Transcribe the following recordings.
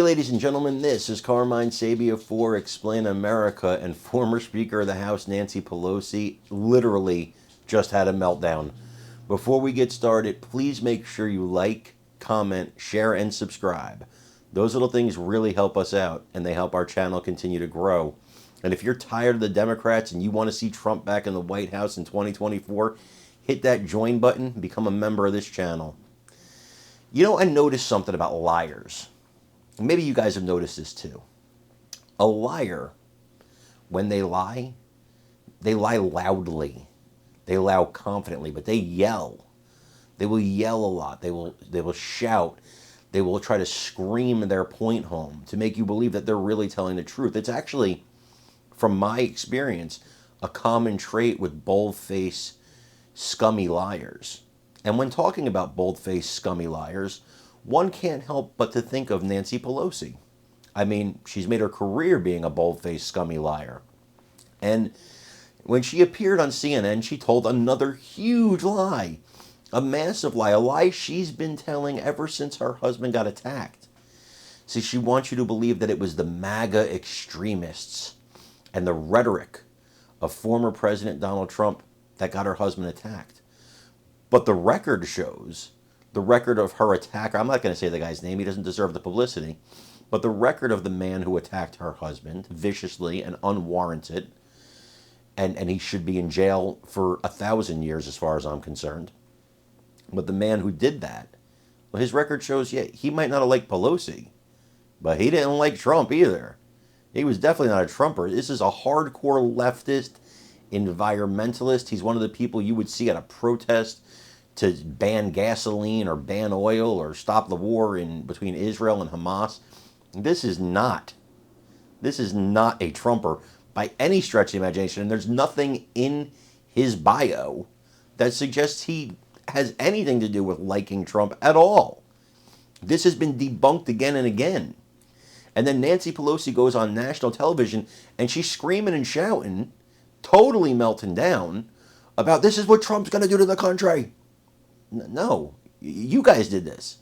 ladies and gentlemen, this is Carmine Sabia for Explain America, and former Speaker of the House Nancy Pelosi literally just had a meltdown. Before we get started, please make sure you like, comment, share, and subscribe. Those little things really help us out, and they help our channel continue to grow. And if you're tired of the Democrats and you want to see Trump back in the White House in 2024, hit that join button, become a member of this channel. You know, I noticed something about liars. Maybe you guys have noticed this too. A liar, when they lie loudly. They lie confidently, but they yell. They will yell a lot. They will shout. They will try to scream their point home to make you believe that they're really telling the truth. It's actually, from my experience, a common trait with bold-faced, scummy liars. And when talking about bold-faced, scummy liars, one can't help but to think of Nancy Pelosi. I mean, she's made her career being a bold-faced, scummy liar. And when she appeared on CNN, she told another huge lie. A massive lie. A lie she's been telling ever since her husband got attacked. See, she wants you to believe that it was the MAGA extremists and the rhetoric of former President Donald Trump that got her husband attacked. But the record shows, the record of her attacker, I'm not going to say the guy's name, he doesn't deserve the publicity, but the record of the man who attacked her husband viciously and unwarranted, and he should be in jail for 1,000 years as far as I'm concerned. But the man who did that, well, his record shows, yeah, he might not have liked Pelosi, but he didn't like Trump either. He was definitely not a Trumper. This is a hardcore leftist, environmentalist. He's one of the people you would see at a protest to ban gasoline or ban oil or stop the war between Israel and Hamas. This is not a Trumper by any stretch of the imagination. And there's nothing in his bio that suggests he has anything to do with liking Trump at all. This has been debunked again and again. And then Nancy Pelosi goes on national television and she's screaming and shouting, totally melting down, about this is what Trump's going to do to the country. No, you guys did this.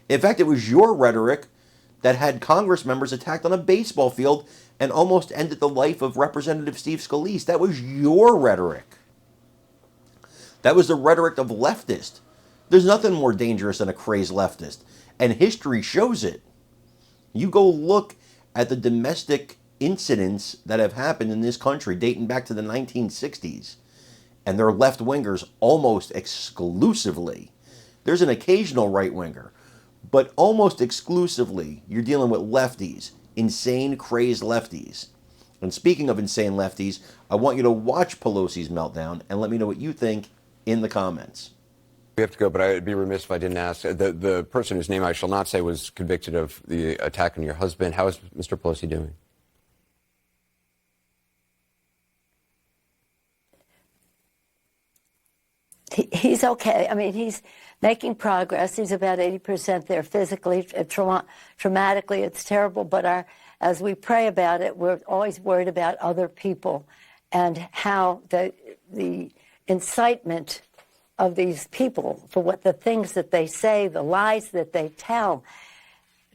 In fact, it was your rhetoric that had Congress members attacked on a baseball field and almost ended the life of Representative Steve Scalise. That was your rhetoric. That was the rhetoric of leftists. There's nothing more dangerous than a crazed leftist, and history shows it. You go look at the domestic incidents that have happened in this country dating back to the 1960s, and they're left-wingers almost exclusively. There's an occasional right-winger, but almost exclusively you're dealing with lefties, insane, crazed lefties. And speaking of insane lefties, I want you to watch Pelosi's meltdown and let me know what you think in the comments. We have to go, but I'd be remiss if I didn't ask. The person whose name I shall not say was convicted of the attack on your husband. How is Mr. Pelosi doing? He's okay. I mean, he's making progress. He's about 80% there physically. Traumatically, it's terrible. But as we pray about it, we're always worried about other people and how the incitement of these people for what the things that they say, the lies that they tell,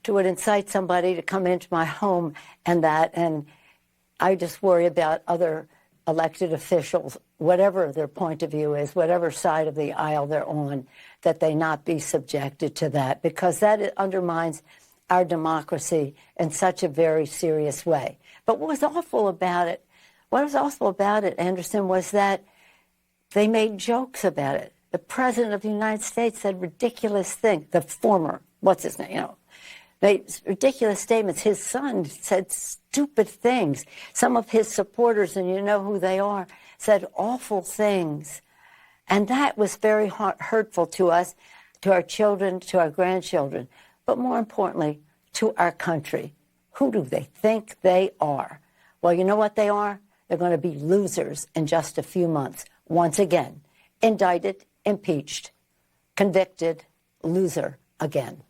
to would incite somebody to come into my home and I just worry about other elected officials, whatever their point of view is, whatever side of the aisle they're on, that they not be subjected to that, because that undermines our democracy in such a very serious way. But what was awful about it, Anderson, was that they made jokes about it. The President of the United States said ridiculous things. The former, what's his name, made ridiculous statements. His son said stupid things. Some of his supporters, and you know who they are, said awful things. And that was very hurtful to us, to our children, to our grandchildren, but more importantly, to our country. Who do they think they are? Well, you know what they are? They're going to be losers in just a few months. Once again, indicted, impeached, convicted, loser again.